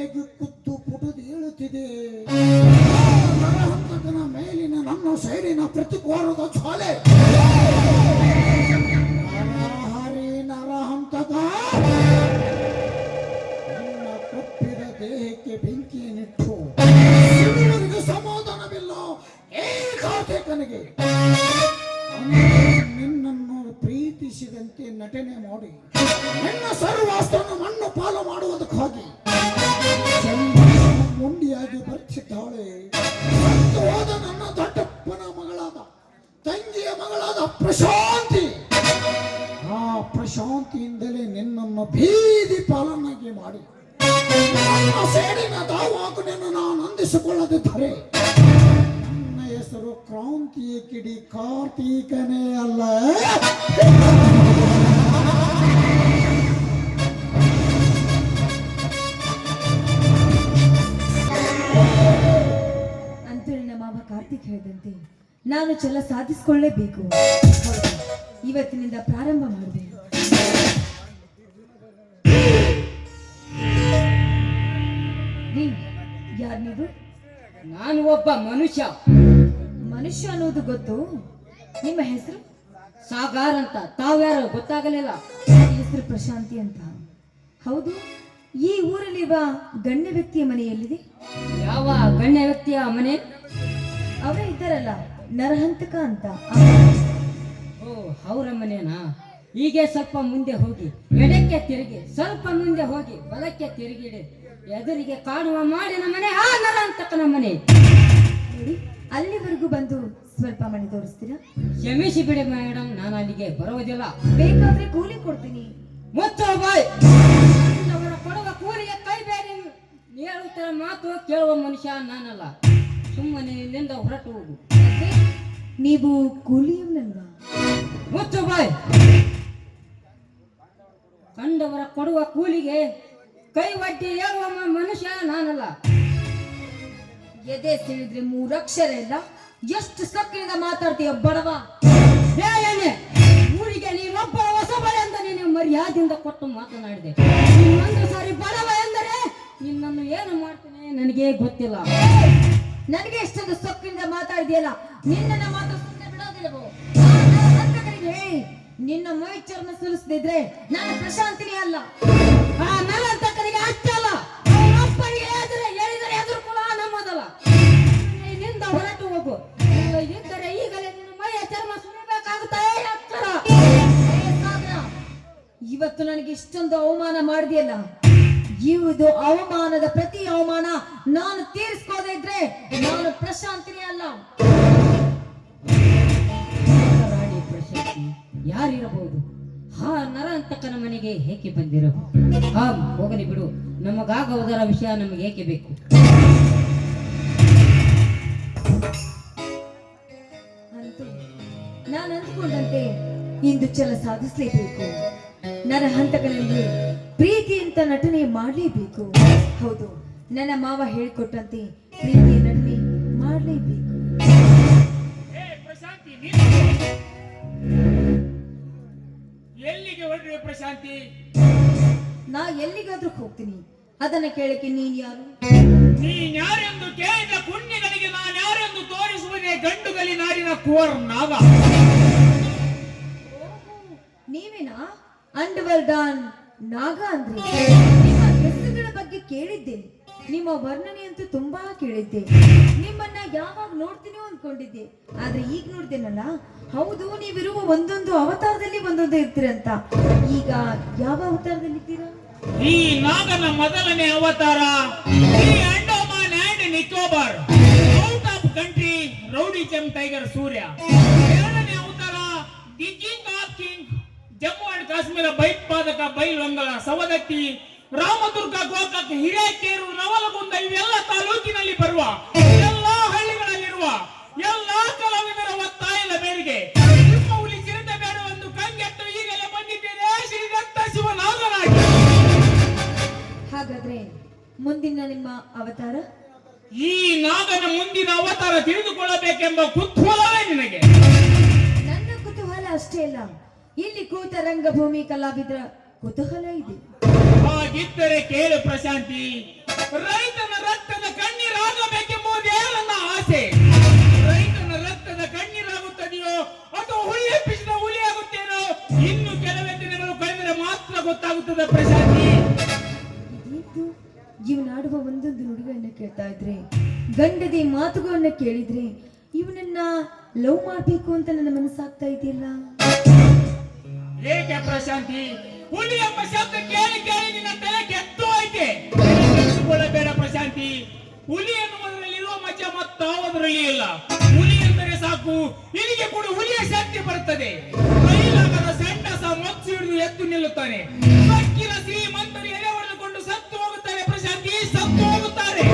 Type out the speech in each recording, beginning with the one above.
ತಲೆಗೆ ಕುತ್ತು ಪುಟದು ಹೇಳುತ್ತಿದೆ. ನರಹಂತಕನ ಮೇಲಿನ ನನ್ನ ಸೈಡಿನ ಪ್ರತಿಕೋರದ ಜ್ವಾಲೆ. ನರಹರಿ ನರಹಂತಕ, ನಿನ್ನ ಕಪ್ಪಿದ ದೇಹಕ್ಕೆ ಬೆಂಕಿಯನ್ನಿಟ್ಟು ಶಿವನಿಗೆ ಸಮಾಧಾನವಿಲ್ಲ ಏಕಾಧಿಕನಿಗೆ. ನಿನ್ನನ್ನು ಪ್ರೀತಿಸಿದಂತೆ ನಟನೆ ಮಾಡಿ ನಿನ್ನ ಸರ್ವಾಸ್ತ್ರವನ್ನು ಮಣ್ಣು ಪಾಲು ಮಾಡುವುದಕ್ಕಾಗಿ ಮುಂಡಿಯಾಗಿ ಬರ್ತಿದ್ದಾಳೆ. ಹೋದ ನನ್ನ ದೊಡ್ಡಪ್ಪನ ಮಗಳಾದ ತಂಗಿಯ ಮಗಳಾದ ಪ್ರಶಾಂತಿ. ಆ ಪ್ರಶಾಂತಿಯಿಂದಲೇ ನಿನ್ನನ್ನು ಬೀದಿ ಪಾಲನಾಗಿ ಮಾಡಿ ನನ್ನ ಸೇಡಿನ ದಾವಾಕು ನಿನ್ನ ನಾನು ಅಂದಿಸಿಕೊಳ್ಳದಿದ್ದರೆ ನನ್ನ ಹೆಸರು ಕ್ರಾಂತಿಯ ಕಿಡಿ ಕಾರ್ತೀಕನೇ ಅಲ್ಲ. ಅಂತೂ ನನ್ನ ಮಾವ ಕಾರ್ತಿಕ್ ಹೇಳಿದಂತೆ ನಾನು ಛಲ ಸಾಧಿಸಿಕೊಳ್ಳಲೇಬೇಕು. ಇವತ್ತಿನಿಂದ ಪ್ರಾರಂಭ ಮಾಡಿದೆ. ಯಾರು ನೀವು? ನಾನು ಒಬ್ಬ ಮನುಷ್ಯ. ಮನುಷ್ಯ ಅನ್ನೋದು ಗೊತ್ತು. ನಿಮ್ಮ ಹೆಸರು? ಸಾಗಾರ್ ಅಂತ. ತಾವ್ಯಾರು ಗೊತ್ತಾಗಲಿಲ್ಲ? ಹೆಸರು ಪ್ರಶಾಂತಿ ಅಂತ. ಹೌದು, ಈ ಊರಲ್ಲಿರುವ ಗಣ್ಯ ವ್ಯಕ್ತಿಯ ಮನೆ ಎಲ್ಲಿದೆ? ಯಾವ ಗಣ್ಯ ವ್ಯಕ್ತಿಯ ಮನೆ? ಅವರೇ ಇದ್ದಾರಲ್ಲ, ನರಹಂತಕ ಅಂತ. ಓ, ಅವರ ಮನೆನಾ? ಹೀಗೆ ಸ್ವಲ್ಪ ಮುಂದೆ ಹೋಗಿ ಎಡಕ್ಕೆ ತಿರುಗಿ, ಸ್ವಲ್ಪ ಮುಂದೆ ಹೋಗಿ ಬಲಕ್ಕೆ ತಿರುಗಿಡೆ, ಎದುರಿಗೆ ಕಾಣುವ ಮಾಡಿನ ಮನೆ ಆ ನರಹಂತಕನ ಮನೆ. ನೋಡಿ, ಅಲ್ಲಿವರೆಗೂ ಬಂದು ಸ್ವಲ್ಪ ಮನೆ ತೋರಿಸ್ತೀರಾ? ಕ್ಷಮಿಸಿ ಬಿಡಿ ಮೇಡಮ್, ನಾನು ಅಲ್ಲಿಗೆ ಬರೋದಿಲ್ಲ. ಬೇಕಾದ್ರೆ ಕೂಲಿ ಕೊಡ್ತೀನಿ. ಮುಚ್ಚೋ ಬಾಯ್. ಅವರ ಕೊಡುವ ಕೂಲಿಗೆ ಕೈ ಬೇರೆ. ಹೇಳುತ್ತರ ಮಾತು ಕೇಳುವ ಮನುಷ್ಯ ನಾನಲ್ಲ. ಸುಮ್ಮನೆ ಇಲ್ಲಿಂದ ಹೊರಟು ಹೋಗು. ನೀವು ಕೂಲಿಯವನಲ್ವಾ? ಮುಚ್ಚು ಬಾಯ್. ಕಂಡವರ ಕೊಡುವ ಕೂಲಿಗೆ ಕೈ ಒಡ್ಡಿ ಹೇಳುವ ಮನುಷ್ಯ ನಾನಲ್ಲ. ಎದೆ ಸಿಡಿದ್ರೆ 3 ಅಕ್ಷರ ಇಲ್ಲ. ಎಷ್ಟು ಸಕ್ರಿಯಿಂದ ಮಾತಾಡ್ತೀಯ ಬಡವ. ಏನೇ ಊರಿಗೆ ನೀನೊಬ್ಬ ಹೊಸಬಳೆ ಅಂತ ನೀನು ಮರ್ಯಾದೆಯಿಂದ ಕೊಟ್ಟು ಮಾತನಾಡಿದೆ. ಇನ್ನೊಂದು ಸಾರಿ ಬಡವ ಎಂದರೆ ನಿನ್ನನ್ನು ಏನು ಮಾಡ್ತೇನೆ ನನಗೆ ಗೊತ್ತಿಲ್ಲ. ನನಗೆ ಎಷ್ಟೊಂದು ಸೊಕ್ಕಿಂದ ಮಾತಾಡಿದೆಯಲ್ಲ, ನಿನ್ನ ಮಾತು ಸುಮ್ಮನೆ ಬಿಡೋದಿಲ್ಲವೋ? ನಿನ್ನ ಮೈ ಚರ್ಮ ಸುರಿಸದಿದ್ರೆ ನಾನು ಪ್ರಶಾಂತಿನಿ ಅಲ್ಲ. ಆ ನರಹಂತಕನಿಗೆ ಅಷ್ಟಲ್ಲ, ಹೇಳಿದರೆ ಎದುರು ಕೂಡ ನಮ್ಮದಲ್ಲ. ಇಲ್ಲಿಂದ ಹೊರಟು ಹೋಗು. ಇದ್ದರೆ ಈಗಲೇ ನಿನ್ನ ಮೈಯ ಚರ್ಮ ಸುರಿಬೇಕಾಗುತ್ತಾ? ಇವತ್ತು ನನಗೆ ಇಷ್ಟೊಂದು ಅವಮಾನ ಮಾಡಿದೆಯಲ್ಲ, ಇದು ಅವಮಾನದ ಪ್ರತಿ ಅವಮಾನ ನಾನು ತೀರಿಸ್ಕೋದೇ ಇದ್ರೆ ನಾನು ಪ್ರಶಾಂತಿನಿ ಅಲ್ಲ. ರಾಣಿ ಪ್ರಶಾಂತಿ ಯಾರಿರಬಹುದು? ಆ ನರಹಂತಕನ ಮನೆಗೆ ಏಕೆ ಬಂದಿರಬಹುದು? ಹಾ, ಹೋಗಲಿ ಬಿಡು. ನಮಗಾಗುವುದರ ವಿಷಯ ನಮಗೆ ಏಕೆ ಬೇಕು? ಅಂತೂ ನಾನು ಅಂದ್ಕೊಂಡಂತೆ ಇಂದು ಛಲ ಸಾಧಿಸಲೇಬೇಕು. ನರಹಂತಕನಲ್ಲಿ ಪ್ರೀತಿ ಅಂತ ನಟನೆ ಮಾಡಲೇಬೇಕು. ಹೌದು, ನನ್ನ ಮಾವ ಹೇಳಿಕೊಟ್ಟಂತೆ ಪ್ರೀತಿಯ ನಟನೆ ಮಾಡಲೇಬೇಕು. ಎಲ್ಲಿಗೆ ಹೊರಡ್ರಿ ಪ್ರಶಾಂತಿ? ನಾ ಎಲ್ಲಿಗಾದ್ರೂ ಹೋಗ್ತೀನಿ. ಅದನ್ನ ಕೇಳಕ್ಕೆ ನೀನ್ ಯಾರು? ನೀನ್ ಯಾರೆಂದು ಕೇಳಿದ ಪುಣ್ಯಗಳಿಗೆ ನಾನು ಯಾರೆಂದು ತೋರಿಸುವುದೇ ಗಂಡುಗಲಿ ನಾಡಿನ ಕುವರ್ ನಾಗ. ನೀವೇನಾ ಅಂಡರ್ವರ್ಲ್ಡ್ ಡಾನ್ ನಾಗ ಅಂದ್ರೆ? ನಿಮ್ಮ ಹೆಸರುಗಳ ಬಗ್ಗೆ ಕೇಳಿದ್ದೆ, ನಿಮ್ಮ ವರ್ಣನೆ ಅಂತೂ ತುಂಬಾ ಕೇಳಿದ್ದೆ. ನಿಮ್ಮನ್ನ ಯಾವಾಗ ನೋಡ್ತೀನೋ ಅನ್ಕೊಂಡಿದ್ದೆ, ಆದ್ರೆ ಈಗ ನೋಡ್ದೇನಲ್ಲ. ಹೌದು, ನೀವಿರುವ ಒಂದೊಂದು ಅವತಾರದಲ್ಲಿ ಒಂದೊಂದು ಇರ್ತೀರಂತ. ಈಗ ಯಾವ ಅವತಾರದಲ್ಲಿ ಇದ್ದೀರಾ? ಈ ನಾಗನ ಮೊದಲನೇ ಅವತಾರ ಈ Andaman and Nicobar out of country rowdyism tiger Surya. ಎರಡನೇ ಅವತಾರ the king of king Jammu and Kashmir ಭಯೋತ್ಪಾದಕ ಬೈಲೊಂಗಲ ಸವದತ್ತಿ ರಾಮದುರ್ಗ ಗೋಕಾಕ್ ಹಿರೇಕೇರು ನವಲಗುಂದ ಇವೆಲ್ಲ ತಾಲೂಕಿನಲ್ಲಿ ಬರುವ ಎಲ್ಲಾ ಹಳ್ಳಿಗಳಲ್ಲಿರುವ ಎಲ್ಲಾ ಕಲಾವಿದರ ಒತ್ತಾಯದ ಮೇರೆಗೆ ನಿಮ್ಮ ಹುಲಿ ಚಿರತೆ ಬೇಡವೆಂದು ಕಂಗೆಟ್ಟು ಈಗಲೇ ಬಂದಿದ್ದೇನೆ ಶ್ರೀದತ್ತ ಶಿವನಾಗರಾಗಿ. ಹಾಗಾದ್ರೆ ಮುಂದಿನ ನಿಮ್ಮ ಅವತಾರ? ಈ ನಾಗನ ಮುಂದಿನ ಅವತಾರ ತಿಳಿದುಕೊಳ್ಳಬೇಕೆಂಬ ಕುತೂಹಲವೇ ನಿನಗೆ? ನನ್ನ ಕುತೂಹಲ ಅಷ್ಟೇ ಅಲ್ಲ, ಇಲ್ಲಿ ಕೂತ ರಂಗಭೂಮಿ ಕಲಾವಿದರ ಕುತೂಹಲ ಇದೆ. ಹಾಗಿದ್ದರೆ ಕೇಳು ಪ್ರಶಾಂತಿ. ರೈತನ ರಕ್ತದ ಕಣ್ಣೀರಾಗಬೇಕೆಂಬುದೇ ನನ್ನ ಆಸೆ. ರೈತನ ರಕ್ತದ ಕಣ್ಣೀರಾಗುತ್ತದೆಯೋ ಅಥವಾ ಹುಲ್ಲೆಪ್ಪಿಸಿದ ಹುಲಿಯಾಗುತ್ತೇನೋ ಇನ್ನು ಕೆಲವೇ ದಿನಗಳು ಕಳೆದರೆ ಮಾತ್ರ ಗೊತ್ತಾಗುತ್ತದೆ ಪ್ರಶಾಂತಿ. ಇದಿದ್ದು ಇವನಾಡುವ ಒಂದೊಂದು ನುಡಿಗಳನ್ನ ಕೇಳ್ತಾ ಇದ್ರೆ, ಗಂಡದಿ ಮಾತುಗಳನ್ನ ಕೇಳಿದ್ರೆ ಇವನನ್ನ ಲವ್ ಮಾಡ್ಬೇಕು ಅಂತ ನನ್ನ ಮನಸ್ಸಾಗ್ತಾ ಇದೆಯಲ್ಲ. ಏಕೆ ಪ್ರಶಾಂತಿ? ಹುಲಿ ಎಂಬ ಶಬ್ದ ಕೇಳಿ ಕೇಳಿ ನಿನ್ನ ತಲೆ ಕೆಟ್ಟು ಐತೆ. ಬೇಡ ಪ್ರಶಾಂತಿ, ಹುಲಿ ಎನ್ನುವುದರಲ್ಲಿರುವ ಮಜ ಮತ್ತಾವುದರಲ್ಲಿ ಇಲ್ಲ. ಹುಲಿ ಎಂದರೆ ಸಾಕು, ಇಲ್ಲಿಗೆ ಕೂಡ ಹುಲಿಯ ಶಕ್ತಿ ಬರುತ್ತದೆ. ಕೈಲಾಗದ ಸೆಂಡಸ ಮಚ್ಚು ಹಿಡಿದು ಎದ್ದು ನಿಲ್ಲುತ್ತಾನೆ. ಸಕ್ಕಿನ ಶ್ರೀಮಂತರು ಎಲೆ ಹೊಡೆದುಕೊಂಡು ಸತ್ತು ಹೋಗುತ್ತಾರೆ ಪ್ರಶಾಂತಿ, ಸತ್ತು ಹೋಗುತ್ತಾರೆ.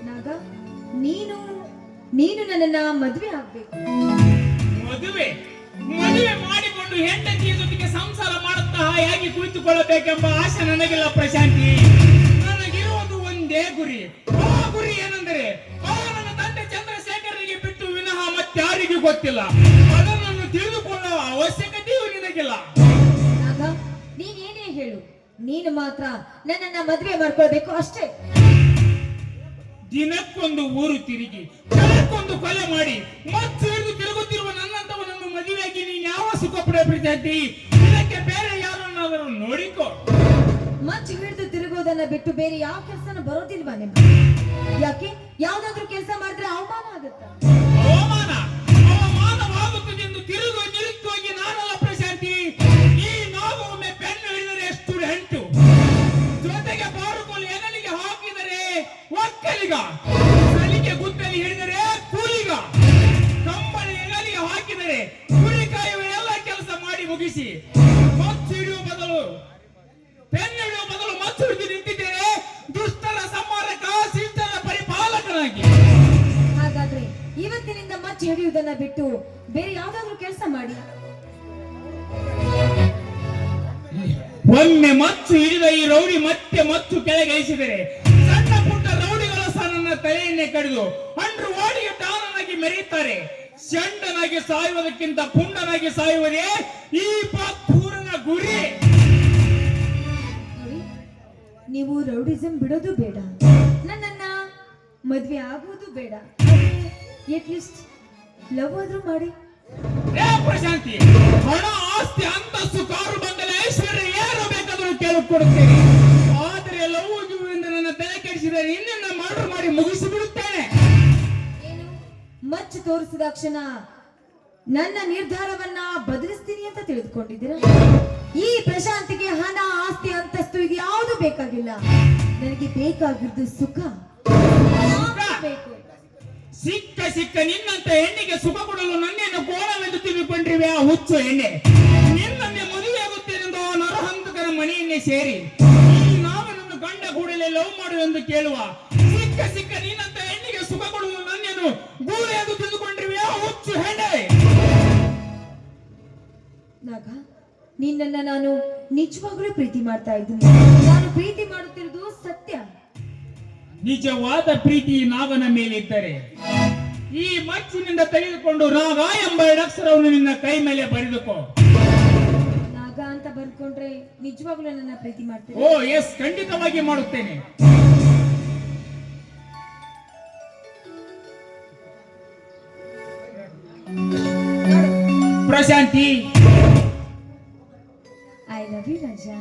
ನಾಗ, ನೀನು ನನ್ನನ್ನ ಮದುವೆ ಆಗ್ಬೇಕು. ಮದುವೆ ಮಾಡಿಕೊಂಡು ಹೆಂಡತಿಯ ಜೊತೆಗೆ ಸಂಸಾರ ಮಾಡುತ್ತಾ ಹಾಯಾಗಿ ಕುಳಿತುಕೊಳ್ಳಬೇಕೆಂಬ ಆಸೆ ನನಗಿಲ್ಲ ಪ್ರಶಾಂತಿ. ನನಗಿರುವುದು ಒಂದೇ ಗುರಿ. ಆ ಗುರಿ ಏನೆಂದರೆ ನನ್ನ ತಂದೆ ಚಂದ್ರಶೇಖರನಿಗೆ ಬಿಟ್ಟು ವಿನಃ ಮತ್ತಾರಿಗೂ ಗೊತ್ತಿಲ್ಲ. ಅದನ್ನು ತಿಳಿದುಕೊಳ್ಳುವ ಅವಶ್ಯಕತೆಯೂ ನಿನಗಿಲ್ಲ. ನಾಗ, ನೀನೇನೇ ಹೇಳು, ನೀನು ಮಾತ್ರ ನನ್ನನ್ನ ಮದುವೆ ಮಾಡ್ಕೊಳ್ಬೇಕು ಅಷ್ಟೇ. ದಿನಕ್ಕೊಂದು ಊರು ತಿರುಗಿ ಜನಕ್ಕೊಂದು ಕೊಲೆ ಮಾಡಿ ಮಚ್ಚು ಹಿಡಿದು ತಿರುಗುತ್ತಿರುವ ನನ್ನಂತವನನ್ನು ಮದುವೆಯಾಗಿ ನೀನು ಯಾವ ಸುಖ ಪಡೆಯಬಿಡ್ತಿ? ಇದಕ್ಕೆ ಬೇರೆ ಯಾರನ್ನಾದರೂ ನೋಡಿಕೋ. ಮಚ್ಚು ಹಿಡಿದು ತಿರುಗೋದನ್ನ ಬಿಟ್ಟು ಬೇರೆ ಯಾವ ಕೆಲಸನ ಬರೋದಿಲ್ವಾ ನಿಮ್ಮ? ಯಾಕೆ? ಯಾವ್ದಾದ್ರು ಕೆಲಸ ಮಾಡಿದ್ರೆ ಅವಮಾನ ಆಗುತ್ತ. ಅವಮಾನವಾಗುತ್ತದೆ ಎಂದು ತಿರುಗು ನಿರುತ್ತೋಗಿ ನಾನಲ್ಲ ಪ್ರಶಾಂತಿ. ಈ ನಾವು ಒಮ್ಮೆ ಪೆನ್ನು ಹಿಡಿದರೆ ಎಷ್ಟು ಹೆಂಟು, ಜೊತೆಗೆ ಬಾರುಕೋಲು ಎನಲಿಗೆ ಹಾಕಿದರೆ ಒಕ್ಕಲಿಗ, ಸಲಿಗೆ ಗುದ್ದಲಿ ಹಿಡಿದರೆ ಕೂಲಿಗ, ಕಂಬಳಿ ಎನಲಿಗೆ ಹಾಕಿದರೆ ಕುರಿ ಕಾಯುವ ಎಲ್ಲ ಕೆಲಸ ಮಾಡಿ ಮುಗಿಸಿ ಮಚ್ಚು ಹಿಡಿಯುವ ಬದಲು ಪೆನ್ನು ಹಿಡಿಯುವ ಬದಲು ಮಚ್ಚು ಹಿಡಿದು ನಿಂತಿದ್ದೇನೆ ದುಷ್ಟರ ಸಂಹಾರಕ, ಶಿಷ್ಟರ ಪರಿಪಾಲಕನಾಗಿ. ಹಾಗಾದ್ರೆ ಇವತ್ತಿನಿಂದ ಮಚ್ಚು ಹಿಡಿಯುವುದನ್ನ ಬಿಟ್ಟು ಬೇರೆ ಯಾವ್ದಾದ್ರು ಕೆಲಸ ಮಾಡಿ. ಒಮ್ಮೆ ಮಚ್ಚು ಹಿಡಿದ ಈ ರೌಡಿ ಮತ್ತೆ ಮಚ್ಚು ಕೆಳಗಿಳಿಸಿದರೆ ಸಣ್ಣ ಪುಟ್ಟ ರೌಡಿಗಳ ಸಹ ನನ್ನ ತಲೆಯನ್ನೇ ಕಡಿದು ಅಂಡ್ರು ಓಡಿಗೆ ದಾನನಾಗಿ ಮೆರೆಯುತ್ತಾರೆ. ಚಂಡನಾಗಿ ಸಾಯುವುದಕ್ಕಿಂತ ಪುಂಡನಾಗಿ ಸಾಯುವುದೇ ಈ ಪೂರನ ಗುರಿ. ನೋಡಿ, ನೀವು ರೌಡಿಸಂ ಬಿಡೋದು ಬೇಡ, ನನ್ನನ್ನ ಮದ್ವೆ ಆಗುವುದು ಬೇಡ, ಅಟ್ಲೀಸ್ಟ್ ಲವ್ ಆದ್ರೂ ಮಾಡಿ. ಪ್ರಶಾಂತಿ, ಹಣ ಆಸ್ತಿ ಅಂತಸ್ತು ಕಾರು ಬಂಗಲೆ ಐಶ್ವರ್ಯ ಏನು ಬೇಕಾದರೂ ಕೇಳಿಕೊಡುತ್ತೇನೆ. ಆದರೆ ಲವ್ ಜೀವದಿಂದ ನನ್ನ ತಲೆ ಕೆಡಿಸಿದರೆ ಇನ್ನನ್ನ ಮರ್ಡರ್ ಮಾಡಿ ಮುಗಿಸಿ ಬಿಡುತ್ತೇನೆ. ಏನು ಮಚ್ಚು ತೋರಿಸಿದ ಕ್ಷಣ ನನ್ನ ನಿರ್ಧಾರವನ್ನ ಬದಲಿಸ್ತೀನಿ ಅಂತ ತಿಳಿದುಕೊಂಡಿದ್ದೀರಾ? ಈ ಪ್ರಶಾಂತಿಗೆ ಹಣ ಆಸ್ತಿ ಅಂತಸ್ತು ಇದು ಯಾವುದು ಬೇಕಾಗಿಲ್ಲ. ನನಗೆ ಬೇಕಾಗಿದ್ದು ಸುಖ ಬೇಕು. ಸಿಕ್ಕ ನಿನ್ನಂತ ಹೆಣ್ಣಿಗೆ ಸುಖ ಕೊಡಲು ನನ್ನೇನು ಕೋಣವೆಂದು ತಿಳಿದುಕೊಂಡಿರುವೆ ಆ ಹುಚ್ಚು ಹೆಣ್ಣೆ. ನಿನ್ನನ್ನೇ ಮದುವೆ ಆಗುತ್ತೇನೆಂದು ನರಹಂತಕರ ಮನೆಯನ್ನೇ ಸೇರಿ ಈ ನಾವನನ್ನು ಗಂಡ ಕೂಡಲೇ ಲವ್ ಮಾಡು ಎಂದು ಕೇಳುವ ಸಿಕ್ಕ ನಿನ್ನಂತ ಹೆಣ್ಣಿಗೆ ಸುಖ ಕೊಡಲು ನನ್ನೇನು ಗೂಳೆ ಎಂದು ತಿಳಿದುಕೊಂಡಿರುವೆ ಆ ಹುಚ್ಚು ಹೆಣ್ಣೆ. ನಾಗ, ನಿನ್ನನ್ನ ನಾನು ನಿಜವಾಗ್ಲೂ ಪ್ರೀತಿ ಮಾಡ್ತಾ ಇದ್ದೀನಿ. ನಾನು ಪ್ರೀತಿ ಮಾಡುತ್ತಿರುವುದು ಸತ್ಯ. ನಿಜವಾದ ಪ್ರೀತಿ ನಾಗನ ಮೇಲಿದ್ದರೆ ಈ ಮಚ್ಚಿನಿಂದ ತೆಗೆದುಕೊಂಡು ನಾಗ ಎಂಬ ಅಕ್ಷರವನ್ನು ನಿನ್ನ ಕೈ ಮೇಲೆ ಬರೆದುಕೋ. ನಾಗ ಅಂತ ಬರ್ಕೊಂಡ್ರೆ ನಿಜವಾಗ್ಲೂ ನನ್ನ ಪ್ರೀತಿ ಮಾಡ್ತೀನಿ. ಓ ಎಸ್, ಖಂಡಿತವಾಗಿ ಮಾಡುತ್ತೇನೆ. ಪ್ರಶಾಂತಿ, ಐ ಲವ್ ಯು ರಾಜಾ.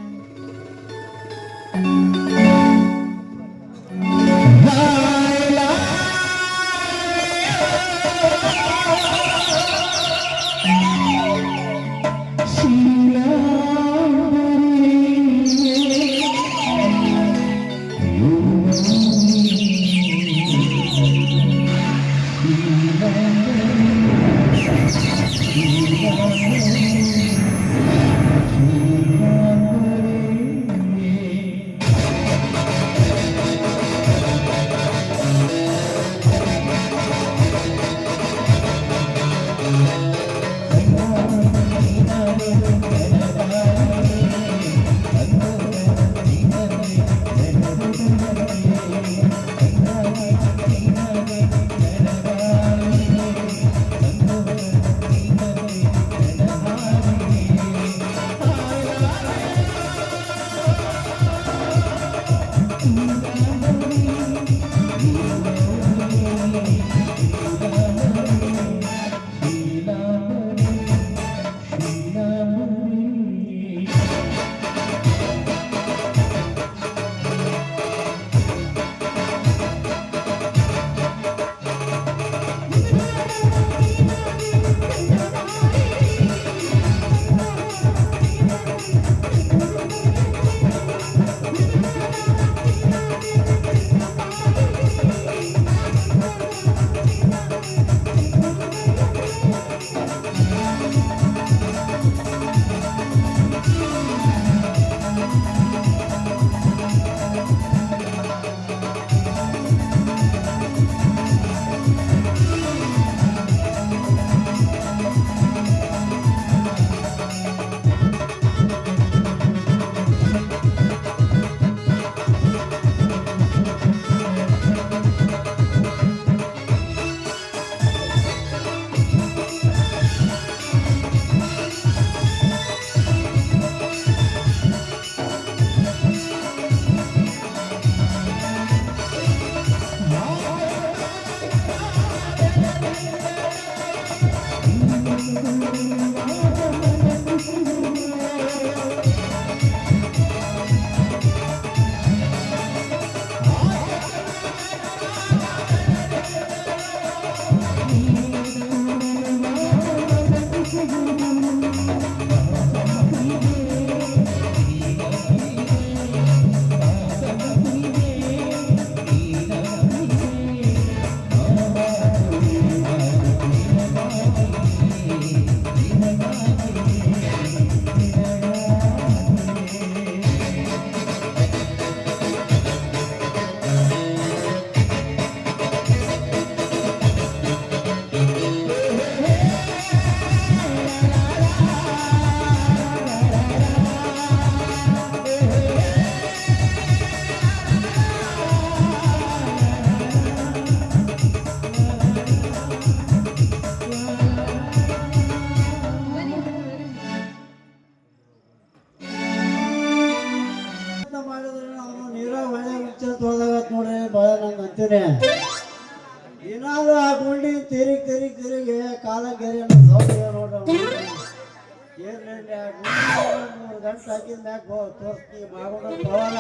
ಅಂತೀನಿ. ಏನಾದ್ರು ಆ ಗುಂಡಿ ತಿರುಗಿ ಕಾಲ ಗೆರೆಯನ್ನು ಸೌದೆ ನೋಡ್ರಿ. ಏನ್ರಿ ಆ ಗುಂಡಿ 3 ಗಂಟೆ ಹಾಕಿದ ಮ್ಯಾಗ ತೋರಿಸ್ತಿ ಮಾಡ್ಕೊಂಡು ಹೋಗಲ್ಲ.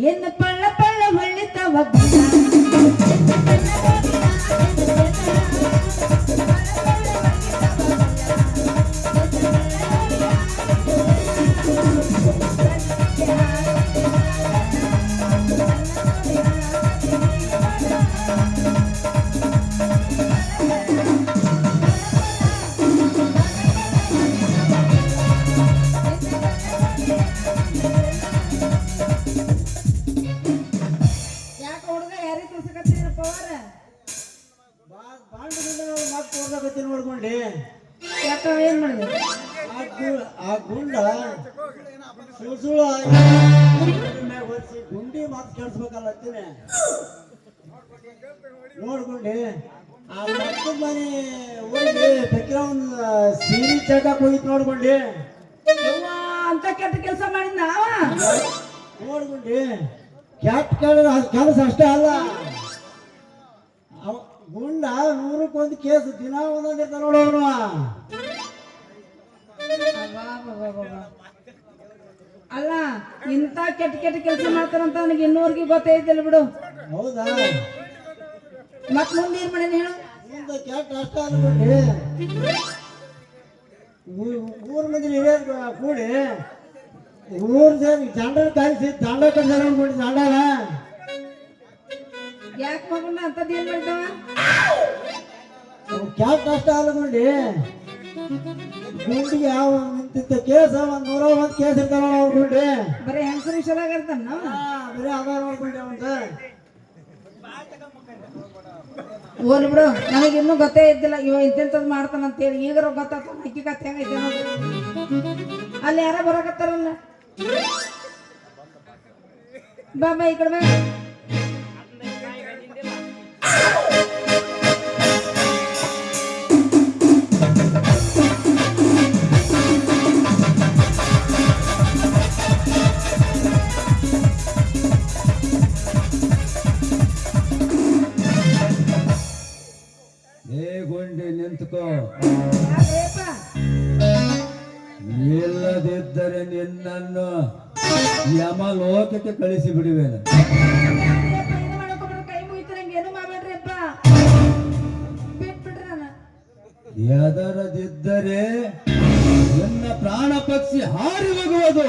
ಎನ್ನ ಪಳ್ಳ ಪಳ್ಳ ಹೊಳ್ಳಿತವ ಯಾಕೆ ಹುಡುಗ ಯಾರಿಗೆ ತೋರ್ಸಕತ್ತೀರಪ್ಪ ಅವರ ಮತ್ತೆ ತೋರ್ಸಕತ್ತಿ ನೋಡ್ಕೊಂಡಿ. ಯಾಕ ಏನ್ ಮಾಡಿದೆ ಆ ಗುಂಡ ಸುಳ್ಳು ಹೊರಿಸಿ ಗುಂಡಿ ಮಾತು ಕೇಳಿಸ್ಬೇಕಲ್ಲ ಅಂತೀನಿ ನೋಡ್ಕೊಂಡಿ. ಆ ಮಕ್ಕಳ ಮನೆ ಹೋಗಿ ಬೇಕಿರ ಒಂದು ಸೀರೆ ಚಟಕ್ ಹೋಗಿತ್ತು ನೋಡ್ಕೊಂಡಿ. ಅಂತ ಕೆಟ್ಟ ಕೆಲಸ ಮಾಡಿದ್ ನಾವ ನೋಡ್ಕೊಂಡಿ. ಕೆಟ್ಟ ಕೆಲಸ ಅಷ್ಟೇ ಅಲ್ಲ, ಗುಂಡ 100ಕ್ಕೆ1 ಕೇಸ್ ದಿನ ಒಂದೊಂದಿರ್ತ ನೋಡೋನು. ಅಲ್ಲ ಇಂತ ಕೆಟ್ಟ ಕೆಟ್ಟ ಕೆಲಸ ಮಾಡ್ತಾರಂತ ನನಗೆ ಇನ್ನೂರ್ಗೆ ಗೊತ್ತೈತಿಲ್ಲ ಬಿಡು. ಹೌದಾ? ಮತ್ ಮುಂದೆ ಏನ್ ಮಾಡೇನಿ ಹೇಳು. ಮುಂದೆ ಕೆಟ್ಟ ಅಷ್ಟ ಅನ್ಕೊಂಡಿ ಊರ್ ಮಂದಿ ಹಿರಿಯರು ಕೂಡಿ ಊರ್ ದಂಡ ಕಾಯಿಸಿ ದಂಡ ಕಟ್ಟ ಅನ್ಕೊಂಡಿ. ದಂಡನ ಯಾಕೆ ಮಗನ ಅಂತದ್ ಏನ್ ಮಾಡ್ತಾವ? ಕೆಟ್ಟ ಅಷ್ಟ ಅನ್ಕೊಂಡಿ ಗುಂಡಿಗೆ ಯಾವ ನಿಂತಿದ್ದ ಕೇಸ 101 ಕೇಸ್ ಇರ್ತಾವ ನೋಡ್ಕೊಂಡಿ. ಬರೀ ಹೆಂಗಸರ ವಿಷಯದಾಗ ಇರ್ತಾನ ನಾವು. ಬರೀ ಅದ ನೋಡ್ಕೊಂಡಿ ಅವಂತ. ಹೋಲ್ ಬಿಡು, ನನಗೆ ಇನ್ನೂ ಗೊತ್ತೇ ಇದ್ದಿಲ್ಲ ಇವ ಇಂತೆಂತದ್ ಮಾಡ್ತಾನ ಅಂತೇಳಿ. ಈಗಾರ ಗೊತ್ತಾಗ್ತ ಅಕ್ಕಿ ಕತ್ತೆ ಹೆಂಗೈತೆ ಅನ್ನೋದು. ಅಲ್ಲಿ ಯಾರ ಬರಕತ್ತಾರಲ್ಲ, ಬಾಬಾ ಈ ಕಡೆ ಬಾ. ಗುಂಡಿ ನಿಂತುಕೋ. ಯಾಕ್ರಿಪ್ಪ? ಇಲ್ಲದಿದ್ದರೆ ನಿನ್ನನ್ನು ಯಮಲೋಕಕ್ಕೆ ಕಳಿಸಿ ಬಿಡುವೇನು. ಯಾಕ್ರಿಪ್ಪ, ಏನು ಮಾಡ್ಕೊಬಿಡ್ರಿ, ಕೈ ಮುಗಿತಾರೆ ಏನು ಮಾಡ್ಬೇಡ್ರಿಪ್ಪ, ಬಿಟ್ಬಿಡ್ರಿ ನಾನು. ಎದರದಿದ್ದರೆ ನಿನ್ನ ಪ್ರಾಣ ಪಕ್ಷಿ ಹಾರಿ ಹೋಗುವುದು.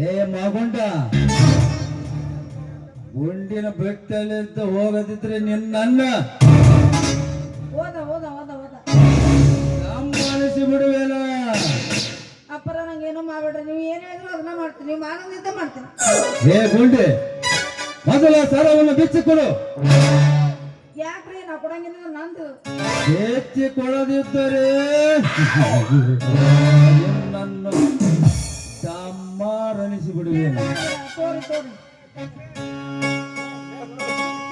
ಏ ಮಗುಂಡ, ಗುಂಡಿನ ಬೆಟ್ಟಲ್ಲಿದ್ದ ಹೋಗದಿದ್ರೆ ನಿನ್ನನ್ನ ಹೋದ ಹೋದ ಹೋದ ಹೋದ ಸಂಭಾಳಿಸಿ ಬಿಡುವೇನ. ಅಪ್ಪರ ನಂಗೇನು ಮಾಡ್ಬೇಡ್ರಿ, ನೀವು ಏನ್ ಹೇಳಿದ್ರು ಅದನ್ನ ಮಾಡ್ತೀನಿ, ನೀವು ಮಾಡೋದಿದ್ದ ಮಾಡ್ತೀನಿ. ಏ ಗುಂಡಿ, ಮೊದಲ ಸರವನ್ನು ಬಿಚ್ಚಿಕೊಡು. ಯಾಕ್ರಿ ನಾ ಕೊಡಂಗಿಲ್ಲ ನಂದು. ಹೆಚ್ಚಿ ಕೊಡದಿದ್ದರೆ ನಿನ್ನನ್ನು ಸಮಾರಣಿಸಿ ಬಿಡುವೇನು. ತೋರಿ ತೋರಿ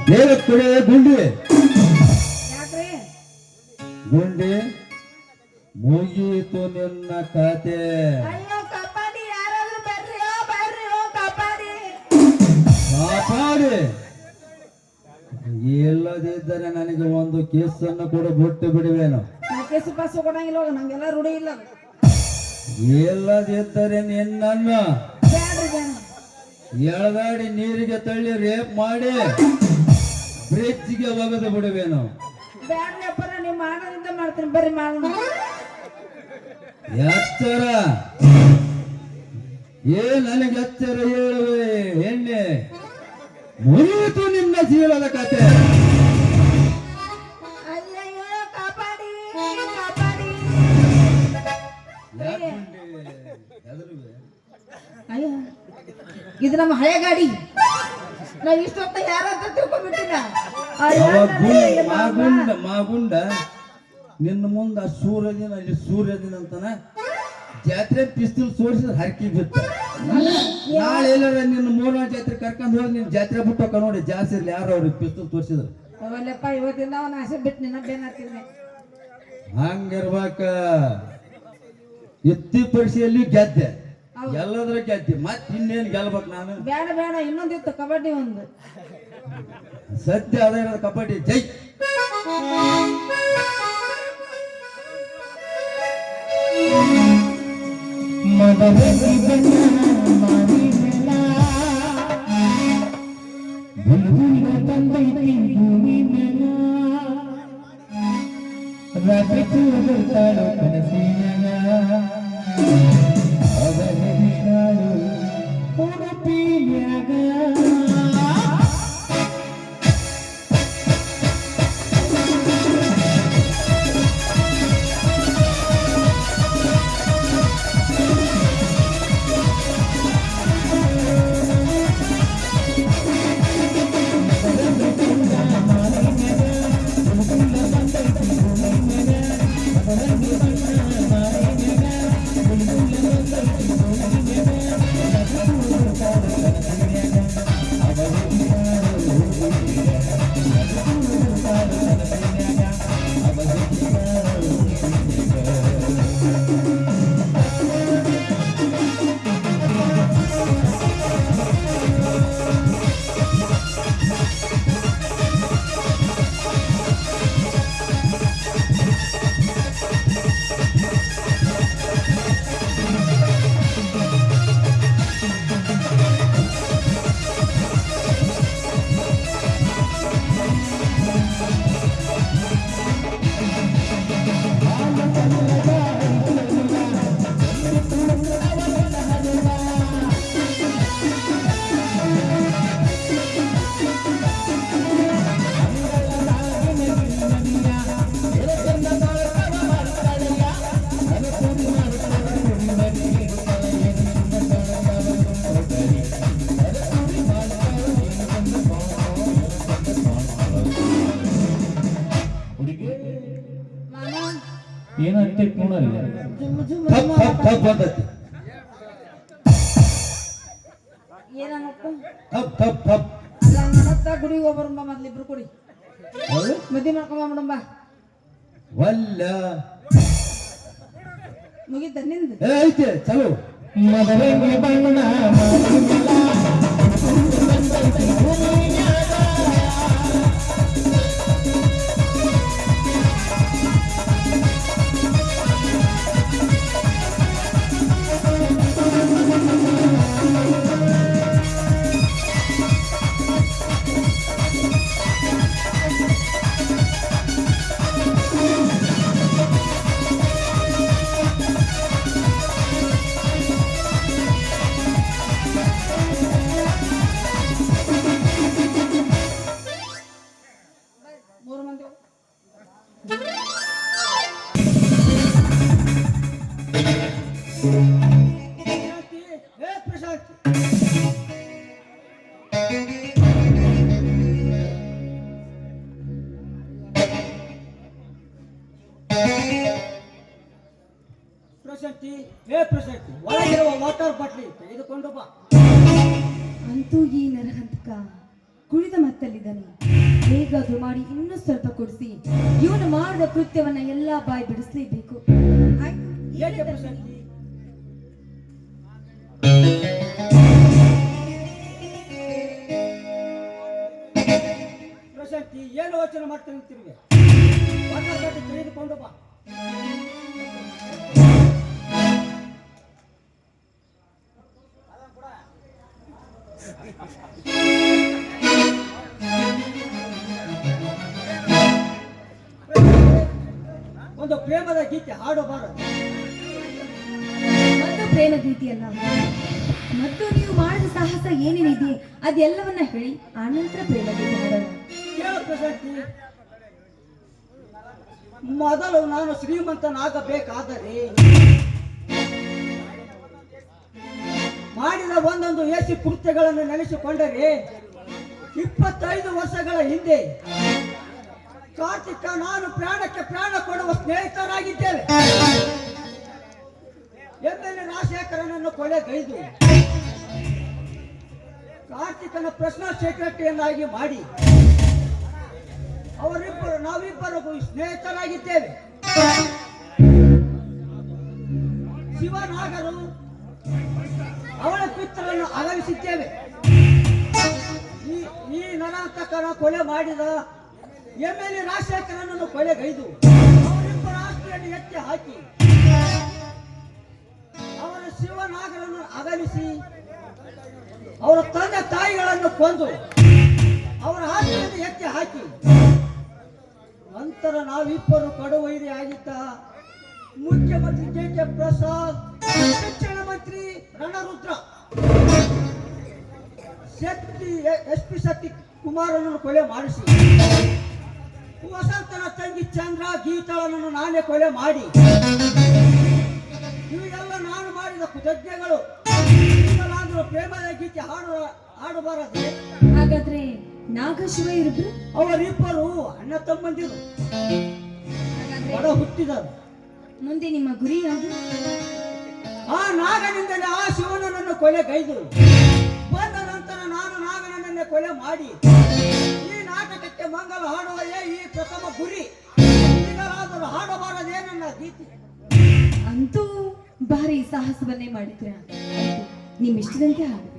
ಬೇಗ ಕೊಡೆ ಗುಂಡಿ. ಯಾಕ್ರಿ? ಗುಂಡಿ, ಮುಗೀತು ನಿನ್ನ ಕತೆ. ಅಯ್ಯೋ ಕಬಡ್ಡಿ ಯಾರಾದ್ರೂ ಬರ್ರಿ ಕಬಡ್ಡಿ. ಕಾಪಾಡಿ ಇಲ್ಲದಿದ್ದರೆ ನನಗೆ ಒಂದು ಕೇಸನ್ನು ಕೂಡ ಬಿಟ್ಟು ಬಿಡುವೇನು. ನಾ ಕೇಸು ಪಾಸು ಕೊಡಂಗಿಲ್ಲ, ಹೋಗ ನಂಗೆಲ್ಲ ರೂಢಿ ಇಲ್ಲ. ಇಲ್ಲದಿದ್ದರೆ ನಿನ್ನನ್ನು ಬ್ಯಾಡ್ರಿ ಬೇಡ. ಎಳದಾಡಿ ನೀರಿಗೆ ತಳ್ಳಿ ರೇಪ್ ಮಾಡಿ ಬ್ರಿಡ್ಜ್ಗೆ ಒಗೆದು ಬಿಡುವೇನು. ಬ್ಯಾಡ್ರಿ ಅಪ್ಪರ ನೀವು ಮಾಡೋದ್ರಿಂದ ಮಾಡ್ತೀನಿ, ಬರ್ರಿ ಮಾಡೋಣ. ಎಚ್ಚರ ನನಗೆ ಎಚ್ಚರ ಹೇಳುವೆ ಹೆಣ್ಣೆ, ಮುಗಿಯಿತು ನಿನ್ನ ಜೀವನದ ಕತೆ. ಅಯ್ಯಯ್ಯೋ ಕಬಡ್ಡಿ. ಅಯ್ಯೋ ಇದು ನಮ್ಮ ಹಳೆ ಗಾಡಿ, ನಾವ್ ಇಷ್ಟೊತ್ತ ಯಾರಂತ ತಿಳ್ಕೊಂಡ್ಬಿಟ್ಟಿನ. ಮಾಗುಂಡ ನಿನ್ನ ಮುಂದ ಸೂರ್ಯದಿನ ಅಲ್ಲಿ ಸೂರ್ಯದಿನ ಅಂತಾನ ಜಾತ್ರೆ ಪಿಸ್ತೂಲ್ ಸೋರಿಸಿದ ಹರಕಿ ಬಿತ್ತ. ನಾಳೆ ಎಲ್ಲಾರ ನಿನ್ನ ಮೂರ್ನಾಲ್ಕು ಜಾತ್ರೆ ಕರ್ಕೊಂಡು ಹೋಗಿ ನಿನ್ನ ಜಾತ್ರೆ ಬಿಟ್ಟು ನೋಡಿ ಜಾಸ್ತಿ ಇರ್ಲಿ ಯಾರು ಅವ್ರಿಗೆ ಪಿಸ್ತೂಲ್ ತೋರಿಸಿದ್ರು. ಅವಲ್ಲಪ್ಪ ಇವತ್ತಿಂದ ಅವನ ಆಸೆ ಬಿಟ್ಟು ನಿನ್ನ ಬೇನಾಗ್ತಿದ್ದೆ. ಹಂಗಿರ್ಬೇಕ. ಎತ್ತಿ ಪರೀಕ್ಷೆಯಲ್ಲಿ ಗೆದ್ದೆ, ಎಲ್ಲದ್ರ ಗೆದ್ದೆ, ಮತ್ ಇನ್ನೇನು ಗೆಲ್ಬೇಕು ನಾನು. ಬೇಡ ಇನ್ನೊಂದಿತ್ತು ಕಬಡ್ಡಿ ಒಂದು. ಸದ್ಯ ಅದೇ ಇರೋದು ಕಬಡ್ಡಿ. ಜೈ ಏನಂತ ನೋಡಲ್ಲ. ಏನಪ್ಪ ಗುಡಿಗೆ ಹೋಗ್ಬರಂಬ ಮೊದ್ಲಿಬ್ರು ಕುಡಿ ಮದ್ದಿ ಮಾಡ್ಕೊಂಬಂಬ. ವಲ್ಲ ಮುಗಿತ ನಿಂದು ಐತೆ ಚಲೋ. ಪ್ರಶಸ್ತಿ ಪ್ರಶಸ್ತಿ ಒಳಗಿರುವ ವಾಟರ್ ಬಾಟ್ಲಿ ತೆಗೆದುಕೊಂಡು ಬಾ. ಅಂತೂ ಈ ನರಹಂತಕ ಕುಳಿದ ಮತ್ತಲ್ಲಿದ್ದಾನೆ. ಹೇಗಾದ್ರೂ ಮಾಡಿ ಇನ್ನೂ ಸ್ವಲ್ಪ ಕೊಡಿಸಿ ಇವನು ಮಾಡಿದ ಕೃತ್ಯವನ್ನ ಎಲ್ಲಾ ಬಾಯಿ ಬಿಡಿಸ್ಲೇಬೇಕು. ಏಕೆ ಪ್ರಶಾಂತಿ? ಪ್ರಶಾಂತಿ ಏನು ಯೋಚನೆ ಮಾಡ್ತೀನಿ ತಿರುಗಿ ತೆಗೆದುಕೊಂಡು ಬಾ. ಒಂದು ಪ್ರೇಮದ ಗೀತೆ ಹಾಡಬಾರದು. ಮತ್ತು ಪ್ರೇಮ ಗೀತೆಯಲ್ಲ, ಮತ್ತು ನೀವು ಮಾಡಿದ ಸಾಹಸ ಏನೇನಿದೆ ಅದೆಲ್ಲವನ್ನ ಹೇಳಿ ಆನಂತರ ಪ್ರೇಮ ಗೀತೆ ಹಾಡೋಣ. ಕೇಳು ಪ್ರಶಾಂತಿ, ಮೊದಲು ನಾನು ಶ್ರೀಮಂತನಾಗಬೇಕಾದರೆ ಮಾಡಿದ ಒಂದೊಂದು ಏಸಿ ಕೃತ್ಯಗಳನ್ನು ನೆನೆಸಿಕೊಂಡರೆ 25 ವರ್ಷಗಳ ಹಿಂದೆ ಕಾರ್ತಿಕ ನಾನು ಪ್ರಾಣಕ್ಕೆ ಪ್ರಾಣ ಕೊಡುವ ಸ್ನೇಹಿತರಾಗಿದ್ದೇವೆ. ಎಂದರೆ ರಾಜಶೇಖರನನ್ನು ಕೊಲೆಗೈದು ಕಾರ್ತಿಕನ ಪರ್ಸನಲ್ ಸೆಕ್ರೆಟರಿಯನ್ನಾಗಿ ಮಾಡಿ ನಾವಿಬ್ಬರಿಗೂ ಸ್ನೇಹಿತರಾಗಿದ್ದೇವೆ. ಶಿವನಾಗರು ಅವಳ ಪಿತರನ್ನು ಅಗಲಿಸಿದ್ದೇವೆ. ಈ ನರಾಂತಕನ ಕೊಲೆ ಮಾಡಿದ MLA ರಾಜಶೇಖರನನ್ನು ಕೊಲೆಗೈದು ಅವರಿಬ್ಬರ ಆಸ್ತಿಯನ್ನು ಎತ್ತಿ ಹಾಕಿ ಅವರ ಶಿವನಾಗರನ್ನು ಅಗಲಿಸಿ ಅವರ ತಂದೆ ತಾಯಿಗಳನ್ನು ಕೊಂದು ಅವರ ಆಸ್ತಿಯನ್ನು ಎತ್ತಿ ಹಾಕಿ ನಂತರ ನಾವಿಬ್ಬರು ಕಡುವೈರಿ ಆಗಿದ್ದ ಮುಖ್ಯಮಂತ್ರಿ KK ಪ್ರಸಾದ್, ಶಿಕ್ಷಣ ಮಂತ್ರಿ ರಣರುದ್ರ, SP ಶಕ್ತಿ ಕುಮಾರನನ್ನು ಕೊಲೆ ಮಾಡಿಸಿ ವಸಂತನ ತಂಗಿ ಚಂದ್ರ ಗೀತಾಳನನ್ನು ನಾನೇ ಕೊಲೆ ಮಾಡಿ ಇವೆಲ್ಲ ನಾನು ಮಾಡಿದ ಕೃತಜ್ಞಗಳು. ಈಗಲಾದರೂ ಪ್ರೇಮದ ಗೀತೆ ಹಾಡಬಾರದು. ಹಾಗಾದ್ರೆ ನಾಗಶಿವ ಇರಿಬ್ರು ಅವರಿಬ್ಬರು ಅಣ್ಣ ತಮ್ಮಂದಿರು, ಒಡ ಹುಟ್ಟಿದರು. ಮುಂದೆ ನಿಮ್ಮ ಗುರಿ ಯಾವುದು? ಆ ನಾಗನಿಂದಲೇ ಆ ಶಿವನನ್ನು ಕೊಲೆಗೈದು ಬಂದ ನಂತರ ನಾನು ನಾಗನನ್ನೇ ಕೊಲೆ ಮಾಡಿ ಈ ನಾಟಕಕ್ಕೆ ಮಂಗಲ ಹಾಡುವುದೇ ಈ ಪ್ರಥಮ ಗುರಿ. ಈಗಲಾದರೂ ಹಾಡಬಾರದೇ ನನ್ನ ಗೀತೆ. ಅಂತೂ ಭಾರಿ ಸಾಹಸವನ್ನೇ ಮಾಡಿದ್ರ. ನಿಮ್ ಇಷ್ಟದಂತೆ ಹಾಡ್ಬೇಕು.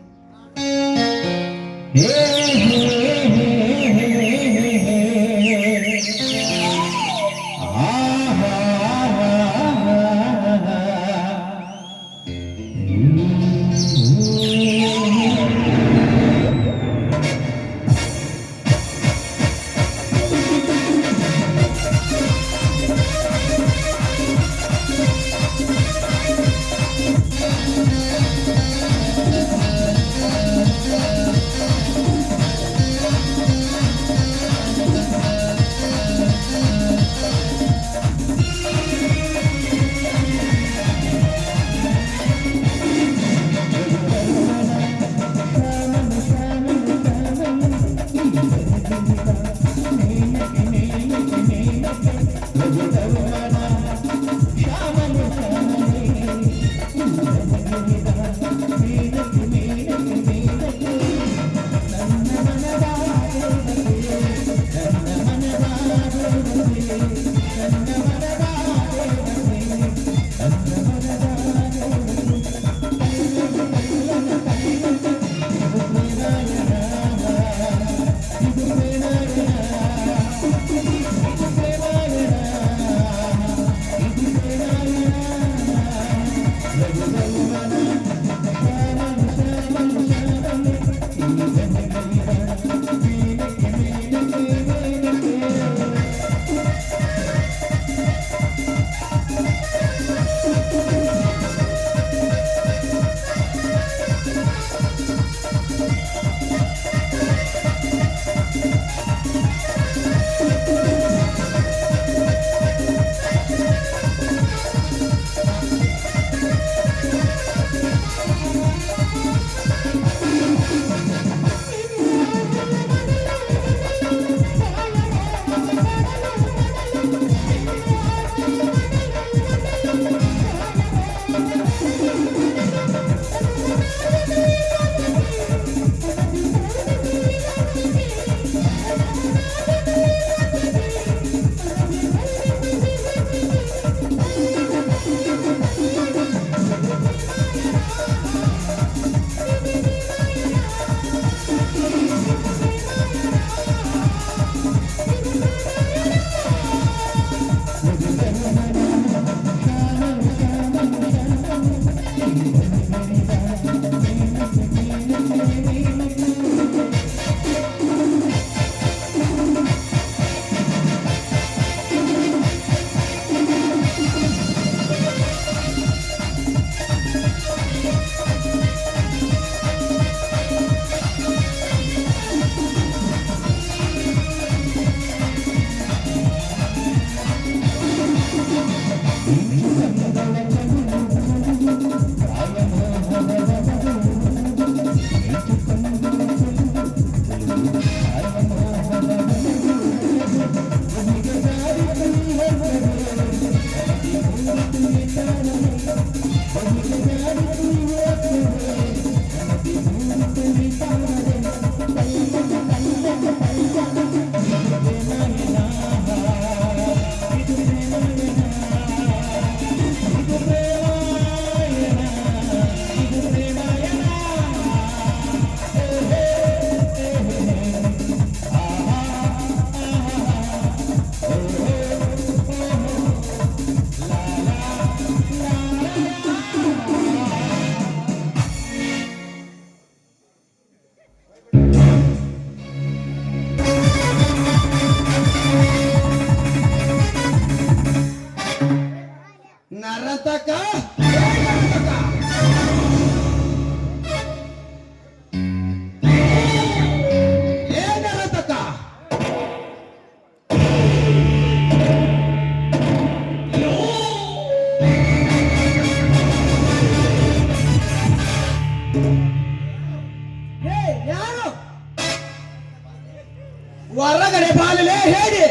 ಬಾಲಲೇ ಹೇಳಿ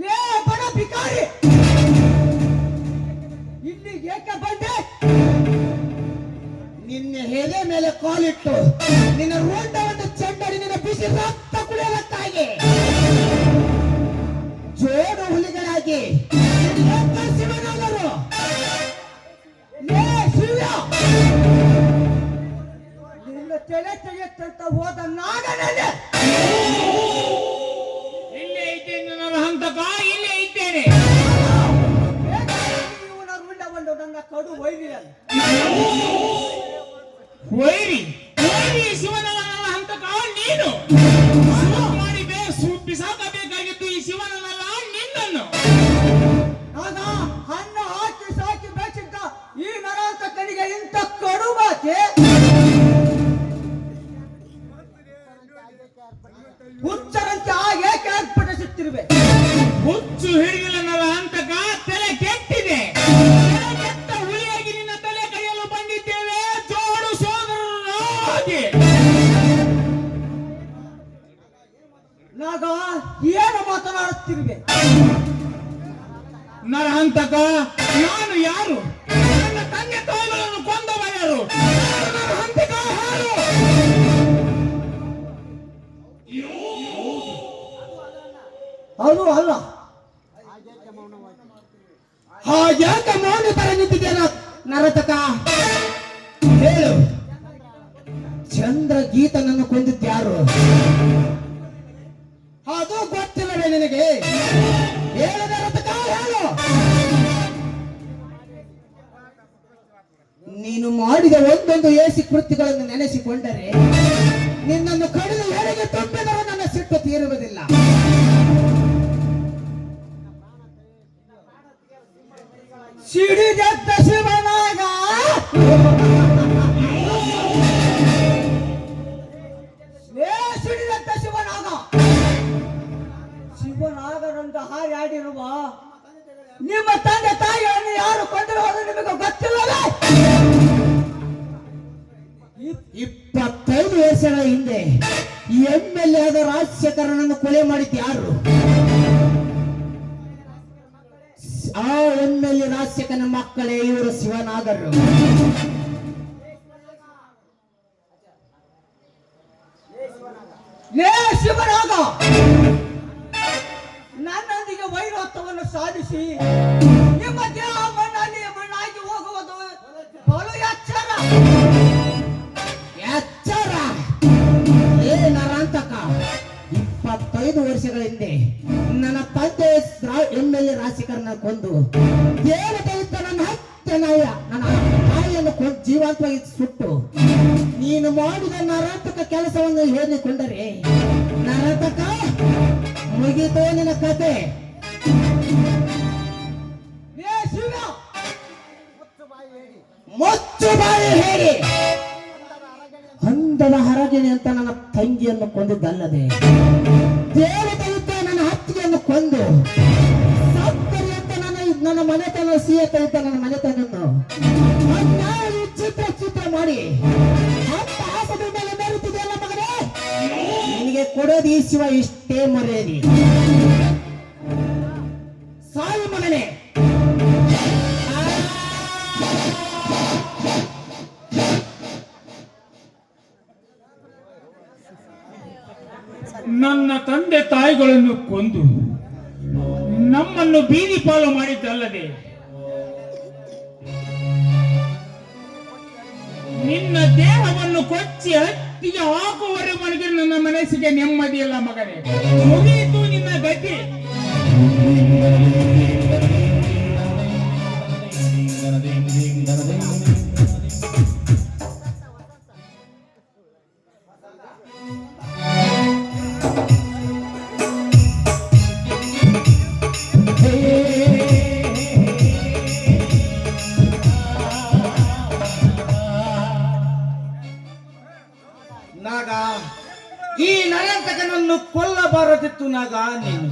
ಲೇ ಬಡ ಭಿಕಾರಿ, ಇಲ್ಲಿ ಏಕೆ ಬಂದೆ? ನಿನ್ನ ಎದೆ ಮೇಲೆ ಕಾಲಿಟ್ಟು ನಿನ್ನ ರೋಂಡವನ್ನು ಚೆಂಡಡಿ ನಿನ್ನ ಬಿಸಿ ರಕ್ತ ಕುಡಿಯಲಕ್ಕಾಗಿ ಜೋಡು ಹುಲಿಗಳಾಗಿ ಶಿವನಾದರು. ಲೇ ಶಿವ, ನಿನ್ನ ತಲೆ ತೆಗೆತ್ತಂತ ಹೋದ ನಾಗನಲ್ಲೇ ಇಲ್ಲೇ ಇದ್ದೇನೆ ನನ್ನ ಹಂತಕ, ಇಲ್ಲೇ ಇದ್ದೇನೆ. ಇವನ ರುಂಡವನ್ನು ನನ್ನ ಕಡು ಒಯ್ದಿರಲ್ಲ. ವೈರಿ ವೈರಿ ಶಿವನ ನನ್ನ ಹಂತಕ ನೀನು. ಸೂಟ್ ಮಾಡಿ ಬಿಸಾಕಬೇಕಾಗಿತ್ತು ಈ ಶಿವನಲ್ಲ ನಿನ್ನನ್ನು. ಆಗ ಅನ್ನ ಹಾಕಿ ಸಾಕಿ ಬೆಳೆಸಿದ್ದ ಈ ನರಾಂತಕನಿಗೆ ಇಂಥ ಕಡು ಮಾತೆ. ಹುಚ್ಚರಂತೆ ಏಕೆ ಏರ್ಪಡಿಸುತ್ತಿರುವೆ? ಹುಚ್ಚು ಹಿಡಿದಿಲ್ಲ ನನ್ನ ಹಂತಕ, ತಲೆ ಕೆಟ್ಟಿದೆ. ತಲೆ ಕೆಟ್ಟ ಹುಲಿಯಾಗಿ ನಿನ್ನ ತಲೆ ಕೈಯಲು ಬಂದಿದ್ದೇವೆ, ಜೋಡು ಸೋದರರಾಗಿ. ನಾಗ ಏನು ಮಾತನಾಡುತ್ತಿರುವೆ? ನರಹಂತಕ ನಾನು ಯಾರು? ನನ್ನ ತಂದೆ ತಾಯಿಗಳನ್ನು ಕೊಂದವ ಯಾರು? ನರಹಂತಕ ಯಾರು? ಅದು ಅಲ್ಲ. ಹಾಗ್ಯಾಕೆ ಮೌನ ತರ ನಿಂತಿದ್ದೇನ ನರತಕ? ಹೇಳು, ಚಂದ್ರ ಗೀತನನ್ನು ಕೊಂದಿದ್ಯಾರು? ಅದು ಗೊತ್ತಿಲ್ಲವೇ ನಿನಗೆ? ಹೇಳು ನರತಕ, ಹೇಳು. ನೀನು ಮಾಡಿದ ಒಂದೊಂದು ಏಸಿ ಕೃತ್ಯಗಳನ್ನು ನೆನೆಸಿಕೊಂಡರೆ ನಿನ್ನನ್ನು ಕಡಿದು ಎಳೆಗೆ ತುಂಬಿದರೂ ನನ್ನ ಸಿಟ್ಟು ತೀರುವುದಿಲ್ಲ. ಸಿಡಿದತ್ತ ಶಿವನಾಗ ಸಿಡಿದತ್ತ ಶಿವನಾಗ ಶಿವನಾಗರಂತ ಹಾರಾಡಿರುವ ನಿಮ್ಮ ತಂದೆ ತಾಯಿಯನ್ನು ಯಾರು ಕೊಂದಿರುವುದು ನಿಮಗೆ ಗೊತ್ತಿಲ್ಲವೇ? 25 ವರ್ಷಗಳ ಹಿಂದೆ MLA ಆದ ರಾಜಶೇಖರನನ್ನು ಕೊಲೆ ಮಾಡಿದ್ದು ಯಾರು? ಆ MLA ರಾಜಶೇಖರನ ಮಕ್ಕಳೇ ಇವರು ಶಿವನಾಗರು. ಲೇ ಶಿವನಾಗ, ನನ್ನೊಂದಿಗೆ ವೈರತ್ವವನ್ನು ಸಾಧಿಸಿ ನಿಮ್ಮ ದೇಹ ಮಣ್ಣಲ್ಲಿ ಮಣ್ಣಾಗಿ ಹೋಗುವುದು ಬಲು ಎಚ್ಚರ. ಎಚ್ಚರ ಏ ನರಾಂತಕ, 25 ವರ್ಷಗಳ ಹಿಂದೆ ನನ್ನ ತಂದೆ MLA ರಾಜಶೇಖರನ ಕೊಂದು ದೇವತೆ ಇದ್ದ ನನ್ನ ನನ್ನ ತಾಯಿಯನ್ನು ಕೊಂದು ಜೀವಂತವಾಗಿ ಸುಟ್ಟು ನೀನು ಮಾಡಿದ ನರಾಂತಕ ಕೆಲಸವನ್ನು ಹೇಳಿಕೊಂಡರೆ ನರಾಂತಕ ಮುಗಿತೋ ನಿನ್ನ ಕತೆ. ಲೇ ಶಿವ, ಮುಚ್ಚು ಬಾಯಿ ಹೇಳಿ. ಅಂದದ ಹರಗಿಣಿ ಅಂತ ನನ್ನ ತಂಗಿಯನ್ನು ಕೊಂದಿದ್ದಲ್ಲದೆ ದೇವತೆ ಯುದ್ಧ ನನ್ನ ಹತ್ತಿಗೆಯನ್ನು ಕೊಂದು ಸತ್ತರಿ ಅಂತ ನನ್ನ ಮನೆತನ ಸಿಯತ ಇದ್ದ ನನ್ನ ಮನೆತನನ್ನು ಚಿತ್ರ ಮಾಡಿ ಅಂತ ಆಸದ ಮೇಲೆ ಮೇರುತ್ತಿದೆಯಲ್ಲ ಮಗನೇ, ನಿನಗೆ ಕೊಡೋದು ಈ ಶಿವ ಇಷ್ಟೇ ಮರ್ಯಾದೆ. ಸಾಯಿ ಮಗನೇ. ನನ್ನ ತಂದೆ ತಾಯಿಗಳನ್ನು ಕೊಂದು ನಮ್ಮನ್ನು ಬೀದಿ ಪಾಲು ಮಾಡಿದ್ದಲ್ಲದೆ ನಿನ್ನ ದೇಹವನ್ನು ಕೊಚ್ಚಿ ಹತ್ತಿಗೆ ಹಾಕುವವರೆಗೆ ನನ್ನ ಮನಸ್ಸಿಗೆ ನೆಮ್ಮದಿಯಲ್ಲ ಮಗನೇ. ಮುಗಿಯಿತು ನಿನ್ನ ಗತಿ. ನಾಗ, ಈ ನರಾಂತಕನನ್ನು ಕೊಲ್ಲಬಾರದಿತ್ತು ನಾಗ. ನೀನು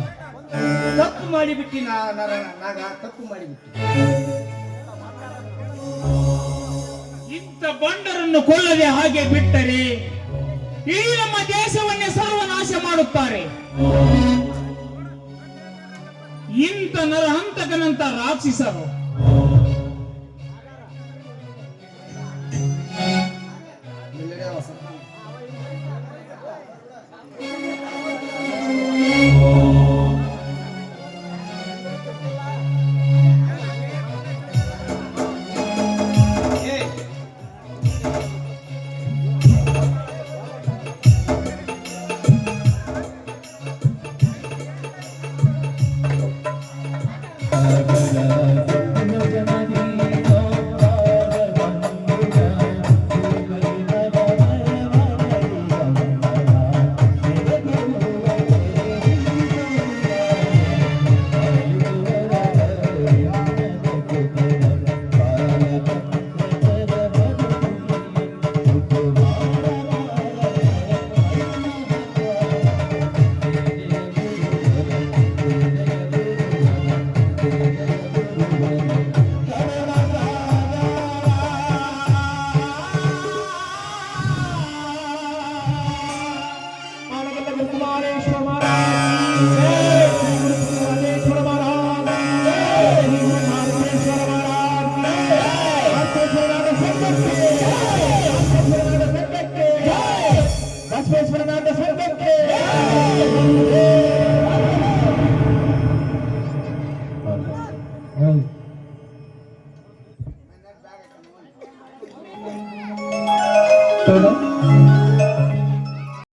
ತಪ್ಪು ಮಾಡಿಬಿಟ್ಟಿ ನಾಗ, ತಪ್ಪು ಮಾಡಿಬಿಟ್ಟಿ. ಇಂಥ ಬಂಡರನ್ನು ಕೊಲ್ಲದೆ ಹಾಗೆ ಬಿಟ್ಟರೆ ಈ ನಮ್ಮ ದೇಶವನ್ನೇ ಸರ್ವನಾಶ ಮಾಡುತ್ತಾರೆ. ಇಂಥ ನರಹಂತಕನಂತ ರಾಕ್ಷಸರು Todo